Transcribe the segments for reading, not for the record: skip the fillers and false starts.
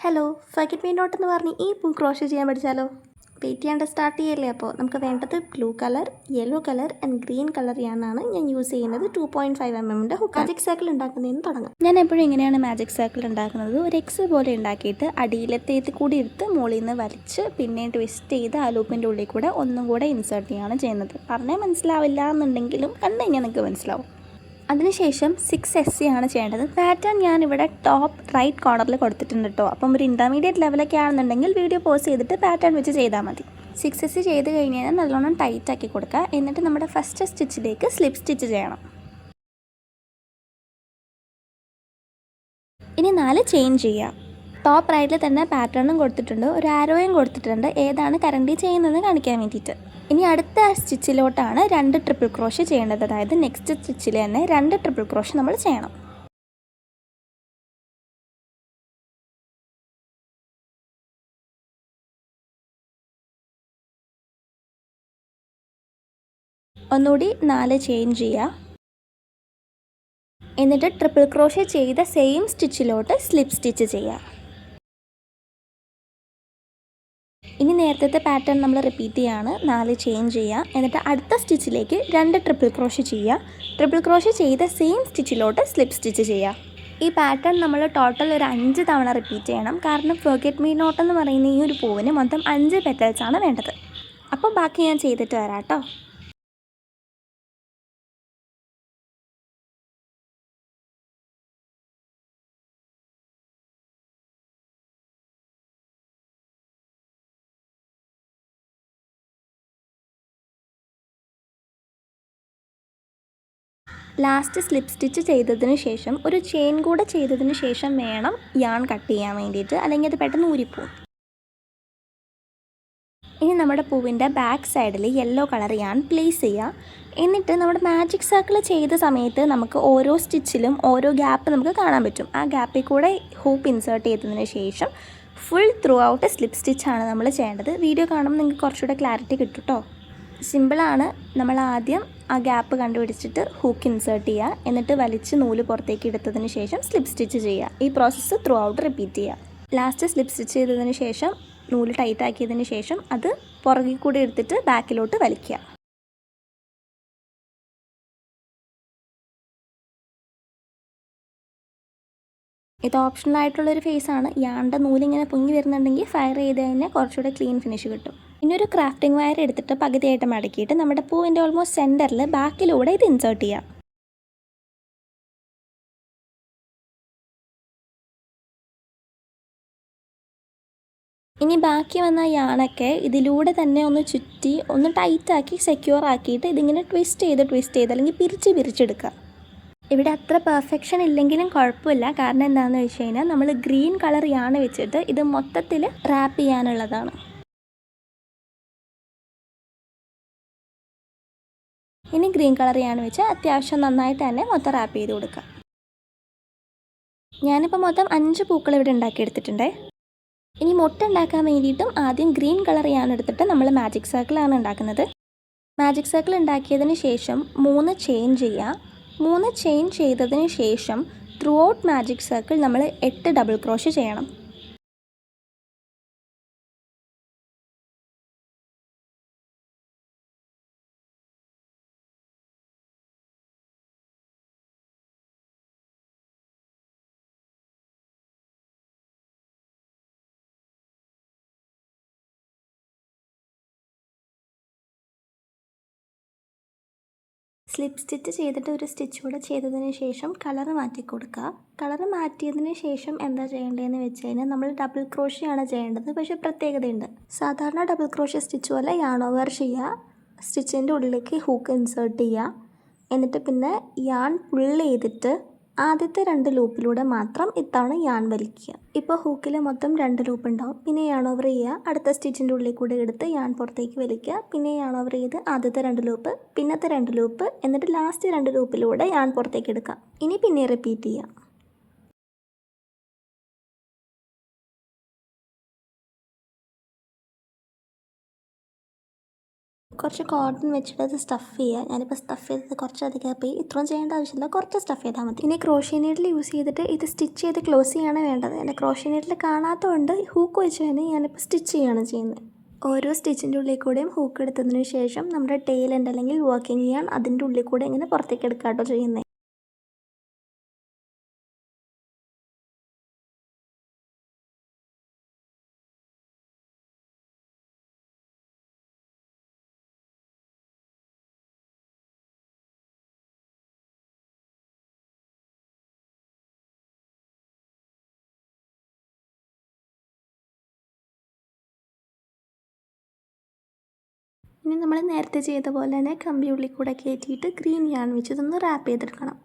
Hello, forget me not എന്ന് പറഞ്ഞ് ഈ പൂ ക്രോഷേ ചെയ്യാൻ പഠിച്ചാലോ? വെയിറ്റ് ചെയ്യാണ്ട് സ്റ്റാർട്ട് ചെയ്യല്ലേ. അപ്പോൾ നമുക്ക് വേണ്ടത് blue colour, yellow colour and green colour യാണാണ് ഞാൻ യൂസ് ചെയ്യുന്നത്. 2.5 mm ഹുക്ക്. മാജിക് സർക്കിൾ ഉണ്ടാക്കുന്നതിന് തുടങ്ങാം. ഞാൻ എപ്പോഴും ഇങ്ങനെയാണ് മാജിക് സർക്കിൾ ഉണ്ടാക്കുന്നത്. ഒരു എക്സ് പോലെ ഉണ്ടാക്കിയിട്ട് അടിയിലത്തേത് കൂടി എടുത്ത് മുകളിൽ നിന്ന് വലിച്ച് പിന്നെ ട്വിസ്റ്റ് ചെയ്ത് ആ ലൂപ്പിൻ്റെ ഉള്ളിൽ കൂടെ ഒന്നും കൂടെ ഇൻസേർട്ട് ചെയ്യുകയാണ് ചെയ്യുന്നത്. പറഞ്ഞാൽ മനസ്സിലാവില്ല എന്നുണ്ടെങ്കിലും കണ്ടു കഴിഞ്ഞാൽ നിങ്ങൾക്ക് മനസ്സിലാവും. അതിനുശേഷം 6SC ആണ് ചെയ്യേണ്ടത്. പാറ്റേൺ ഞാനിവിടെ ടോപ്പ് റൈറ്റ് കോർണറിൽ കൊടുത്തിട്ടുണ്ട് കേട്ടോ. അപ്പം ഒരു ഇൻ്റർമീഡിയറ്റ് ലെവലൊക്കെ ആണെന്നുണ്ടെങ്കിൽ വീഡിയോ പോസ് ചെയ്തിട്ട് പാറ്റേൺ വെച്ച് ചെയ്താൽ മതി. 6SC ചെയ്ത് കഴിഞ്ഞ് കഴിഞ്ഞാൽ നല്ലോണം ടൈറ്റ് ആക്കി കൊടുക്കുക. എന്നിട്ട് നമ്മുടെ ഫസ്റ്റ് സ്റ്റിച്ചിലേക്ക് സ്ലിപ്പ് സ്റ്റിച്ച് ചെയ്യണം. ഇനി 4 ചെയിൻ ചെയ്യുക. ടോപ്പ് റൈറ്റിൽ തന്നെ പാറ്റേണും കൊടുത്തിട്ടുണ്ട്, ഒരു ആരോയും കൊടുത്തിട്ടുണ്ട്, ഏതാണ് കറൻറ്റ്ലി ചെയ്യുന്നതെന്ന് കാണിക്കാൻ വേണ്ടിയിട്ട്. ഇനി അടുത്ത സ്റ്റിച്ചിലോട്ടാണ് 2 ട്രിപ്പിൾ ക്രോഷേ ചെയ്യേണ്ടത്. അതായത് നെക്സ്റ്റ് സ്റ്റിച്ചിൽ തന്നെ 2 ട്രിപ്പിൾ ക്രോഷേ നമ്മൾ ചെയ്യണം. ഒന്നുകൂടി 4 ചെയിൻ ചെയ്യുക. എന്നിട്ട് ട്രിപ്പിൾ ക്രോഷേ ചെയ്ത സെയിം സ്റ്റിച്ചിലോട്ട് സ്ലിപ്പ് സ്റ്റിച്ച് ചെയ്യുക. ഇനി നേരത്തെ പാറ്റേൺ നമ്മൾ റിപ്പീറ്റ് ചെയ്യുകയാണ്. 4 ചെയിൻ ചെയ്യുക. എന്നിട്ട് അടുത്ത സ്റ്റിച്ചിലേക്ക് 2 ട്രിപ്പിൾ ക്രോഷേ ചെയ്യുക. ട്രിപ്പിൾ ക്രോഷേ ചെയ്ത സെയിം സ്റ്റിച്ചിലോട്ട് സ്ലിപ്പ് സ്റ്റിച്ച് ചെയ്യുക. ഈ പാറ്റേൺ നമ്മൾ ടോട്ടൽ ഒരു 5 തവണ റിപ്പീറ്റ് ചെയ്യണം. കാരണം ഫർഗെറ്റ് മീ നോട്ട് എന്ന് പറയുന്ന ഈ ഒരു പൂവിന് മൊത്തം 5 പെറ്റൽസാണ് വേണ്ടത്. അപ്പോൾ ബാക്കി ഞാൻ ചെയ്തിട്ട് വരാം കേട്ടോ. ലാസ്റ്റ് സ്ലിപ്പ് സ്റ്റിച്ച് ചെയ്തതിന് ശേഷം ഒരു ചെയിൻ കൂടെ ചെയ്തതിന് ശേഷം വേണം യാൺ കട്ട് ചെയ്യാൻ വേണ്ടിയിട്ട്, അല്ലെങ്കിൽ അത് പെട്ടെന്ന് ഊരിപ്പോവും. ഇനി നമ്മുടെ പൂവിൻ്റെ ബാക്ക് സൈഡിൽ യെല്ലോ കളർ യാൺ പ്ലേസ് ചെയ്യുക. എന്നിട്ട് നമ്മുടെ മാജിക് സർക്കിൾ ചെയ്ത സമയത്ത് നമുക്ക് ഓരോ സ്റ്റിച്ചിലും ഓരോ ഗ്യാപ്പ് നമുക്ക് കാണാൻ പറ്റും. ആ ഗ്യാപ്പിൽ കൂടെ ഹൂപ്പ് ഇൻസേർട്ട് ചെയ്തതിന് ശേഷം ഫുൾ ത്രൂ ഔട്ട് സ്ലിപ്പ് സ്റ്റിച്ചാണ് നമ്മൾ ചെയ്യേണ്ടത്. വീഡിയോ കാണുമ്പോൾ നിങ്ങൾക്ക് കുറച്ചുകൂടെ ക്ലാരിറ്റി കിട്ടും കേട്ടോ. സിമ്പിളാണ്. നമ്മൾ ആദ്യം ആ ഗ്യാപ്പ് കണ്ടുപിടിച്ചിട്ട് ഹൂക്ക് ഇൻസേർട്ട് ചെയ്യുക. എന്നിട്ട് വലിച്ച് നൂല് പുറത്തേക്ക് എടുത്തതിന് ശേഷം സ്ലിപ്പ് സ്റ്റിച്ച് ചെയ്യുക. ഈ പ്രോസസ്സ് ത്രൂ ഔട്ട് റിപ്പീറ്റ് ചെയ്യുക. ലാസ്റ്റ് സ്ലിപ്പ് സ്റ്റിച്ച് ചെയ്തതിന് ശേഷം നൂല് ടൈറ്റ് ആക്കിയതിന് ശേഷം അത് പുറകിൽ കൂടി എടുത്തിട്ട് ബാക്കിലോട്ട് വലിക്കുക. ഇത് ഓപ്ഷണൽ ആയിട്ടുള്ളൊരു ഫേസാണ്. യാണ്ട നൂലിങ്ങനെ പൊങ്ങി വരുന്നുണ്ടെങ്കിൽ ഫയർ ചെയ്ത് കഴിഞ്ഞാൽ കുറച്ചുകൂടെ ക്ലീൻ ഫിനിഷ് കിട്ടും. ഇനി ഒരു ക്രാഫ്റ്റിംഗ് വയർ എടുത്തിട്ട് പകുതിയായിട്ട് മടക്കിയിട്ട് നമ്മുടെ പൂവിൻ്റെ ഓൾമോസ്റ്റ് സെൻറ്ററിൽ ബാക്കിലൂടെ ഇത് ഇൻസേർട്ട് ചെയ്യാം. ഇനി ബാക്കി വന്ന യാണൊക്കെ ഇതിലൂടെ തന്നെ ഒന്ന് ചുറ്റി ഒന്ന് ടൈറ്റാക്കി സെക്യൂർ ആക്കിയിട്ട് ഇതിങ്ങനെ ട്വിസ്റ്റ് ചെയ്ത് അല്ലെങ്കിൽ പിരിച്ചെടുക്കുക. ഇവിടെ അത്ര പെർഫെക്ഷൻ ഇല്ലെങ്കിലും കുഴപ്പമില്ല. കാരണം എന്താണെന്ന് വെച്ച് കഴിഞ്ഞാൽ നമ്മൾ ഗ്രീൻ കളർ യാണ് വെച്ചിട്ട് ഇത് മൊത്തത്തിൽ റാപ്പ് ചെയ്യാനുള്ളതാണ്. ഇനി ഗ്രീൻ കളർ യാണ് വെച്ച് അത്യാവശ്യം നന്നായിട്ട് തന്നെ മൊത്തം റാപ്പ് ചെയ്ത് കൊടുക്കുക. ഞാനിപ്പോൾ മൊത്തം 5 പൂക്കൾ ഇവിടെ ഉണ്ടാക്കിയെടുത്തിട്ടുണ്ടേ. ഇനി മുട്ട ഉണ്ടാക്കാൻ വേണ്ടിയിട്ടും ആദ്യം ഗ്രീൻ കളർ യാണ് എടുത്തിട്ട് നമ്മൾ മാജിക് സർക്കിളാണ് ഉണ്ടാക്കുന്നത്. മാജിക് സർക്കിൾ ഉണ്ടാക്കിയതിന് ശേഷം 3 ചെയിൻ ചെയ്യുക. 3 ചെയിൻ ചെയ്തതിന് ശേഷം ത്രൂ ഔട്ട് മാജിക് സർക്കിൾ നമ്മൾ 8 ഡബിൾ ക്രോഷേ ചെയ്യണം. സ്ലിപ്പ് സ്റ്റിച്ച് ചെയ്തിട്ട് ഒരു സ്റ്റിച്ച് കൂടെ ചെയ്തതിന് ശേഷം കളർ മാറ്റി കൊടുക്കുക. കളർ മാറ്റിയതിന് ശേഷം എന്താ ചെയ്യേണ്ടതെന്ന് വെച്ച് കഴിഞ്ഞാൽ നമ്മൾ ഡബിൾ ക്രോഷേ ആണ് ചെയ്യേണ്ടത്. പക്ഷേ പ്രത്യേകതയുണ്ട്. സാധാരണ ഡബിൾ ക്രോഷേ സ്റ്റിച്ച് പോലെ യാൺ ഓവർ ചെയ്യുക. സ്റ്റിച്ചിൻ്റെ ഉള്ളിലേക്ക് ഹൂക്ക് ഇൻസേർട്ട് ചെയ്യുക. എന്നിട്ട് പിന്നെ യാൺ പുൾ ചെയ്തിട്ട് ആദ്യത്തെ 2 ലൂപ്പിലൂടെ മാത്രം ഇത്തവണ യാൺ വലിക്കുക. ഇപ്പോൾ ഹൂക്കിൽ മൊത്തം 2 ലൂപ്പ് ഉണ്ടാവും. പിന്നെ യാൺ ഓവർ ചെയ്യുക. അടുത്ത സ്റ്റിച്ചിൻ്റെ ഉള്ളിൽ കൂടെ എടുത്ത് യാൺ പുറത്തേക്ക് വലിക്കുക. പിന്നെ യാൺ ഓവർ ചെയ്ത് ആദ്യത്തെ 2 ലൂപ്പ്, പിന്നത്തെ 2 ലൂപ്പ്, എന്നിട്ട് ലാസ്റ്റ് 2 ലൂപ്പിലൂടെ യാൺ പുറത്തേക്ക് എടുക്കുക. ഇനി പിന്നെ റിപ്പീറ്റ് ചെയ്യുക. കുറച്ച് കോട്ടൺ വെച്ചിട്ട് അത് സ്റ്റഫ് ചെയ്യുക. ഞാനിപ്പോൾ സ്റ്റഫ് ചെയ്തത് കുറച്ചധികം പോയി, ഇത്രയും ചെയ്യേണ്ട ആവശ്യമില്ല, കുറച്ച് സ്റ്റഫ് ചെയ്താൽ മതി. ഇനി ക്രോഷ്യ നീഡിൽ യൂസ് ചെയ്തിട്ട് ഇത് സ്റ്റിച്ച് ചെയ്ത് ക്ലോസ് ചെയ്യാണ് വേണ്ടത്. എൻ്റെ ക്രോഷ്യ നീഡിൽ കാണാത്തതുകൊണ്ട് ഹൂക്ക് വെച്ച് തന്നെ ഞാനിപ്പോൾ സ്റ്റിച്ച് ചെയ്യുകയാണ് ചെയ്യുന്നത്. ഓരോ സ്റ്റിച്ചിൻ്റെ ഉള്ളിൽ കൂടെയും ഹൂക്ക് എടുത്തതിന് ശേഷം നമ്മുടെ ടെയിൽ എൻഡ് അല്ലെങ്കിൽ വർക്കിംഗ് ചെയ്യാൻ അതിൻ്റെ ഉള്ളിൽ കൂടെ ഇങ്ങനെ പുറത്തേക്ക് എടുക്കാട്ടോ ചെയ്യുന്നത്. ഇനി നമ്മൾ നേരത്തെ ചെയ്ത പോലെ തന്നെ കമ്പി ഉള്ളിൽ കൂടെ കയറ്റിയിട്ട് ഗ്രീൻ യാൺ വെച്ച് ഇതൊന്ന് റാപ്പ് ചെയ്തെടുക്കണം.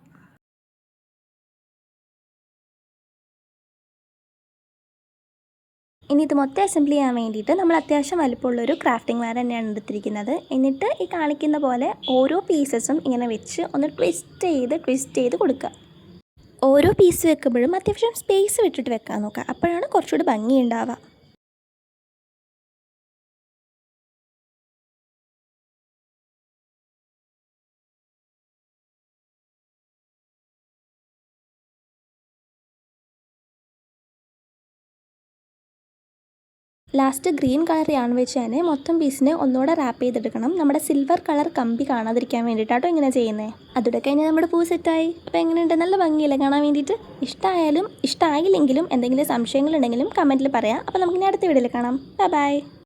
ഇനി ഇത് മൊത്തം അസംബ്ലി ചെയ്യാൻ വേണ്ടിയിട്ട് നമ്മൾ അത്യാവശ്യം വലുപ്പമുള്ളൊരു ക്രാഫ്റ്റിംഗ് വെയർ തന്നെയാണ് എടുത്തിരിക്കുന്നത്. എന്നിട്ട് ഈ കാണിക്കുന്ന പോലെ ഓരോ പീസസും ഇങ്ങനെ വെച്ച് ഒന്ന് ട്വിസ്റ്റ് ചെയ്ത് കൊടുക്കുക. ഓരോ പീസ് വെക്കുമ്പോഴും അത്യാവശ്യം സ്പേസ് വിട്ടിട്ട് വെക്കാൻ നോക്കുക, അപ്പോഴാണ് കുറച്ചുകൂടി ഭംഗി ഉണ്ടാവുക. ലാസ്റ്റ് ഗ്രീൻ കളർ യാൺ വെച്ച് തന്നെ മൊത്തം പീസിനെ ഒന്നുകൂടെ റാപ്പ് ചെയ്തെടുക്കണം. നമ്മുടെ സിൽവർ കളർ കമ്പി കാണാതിരിക്കാൻ വേണ്ടിയിട്ടാട്ടോ ഇങ്ങനെ ചെയ്യുന്നത്. അതോടെ കഴിഞ്ഞാൽ നമ്മുടെ പൂ സെറ്റായി. അപ്പോൾ എങ്ങനെയുണ്ട്? നല്ല ഭംഗിയില്ലേ കാണാൻ വേണ്ടിയിട്ട്? ഇഷ്ടമായാലും ഇഷ്ടമായില്ലെങ്കിലും എന്തെങ്കിലും സംശയങ്ങളുണ്ടെങ്കിലും കമൻറ്റിൽ പറയാം. അപ്പോൾ നമുക്കിനി അടുത്ത വീഡിയോയിൽ കാണാം. ബൈ.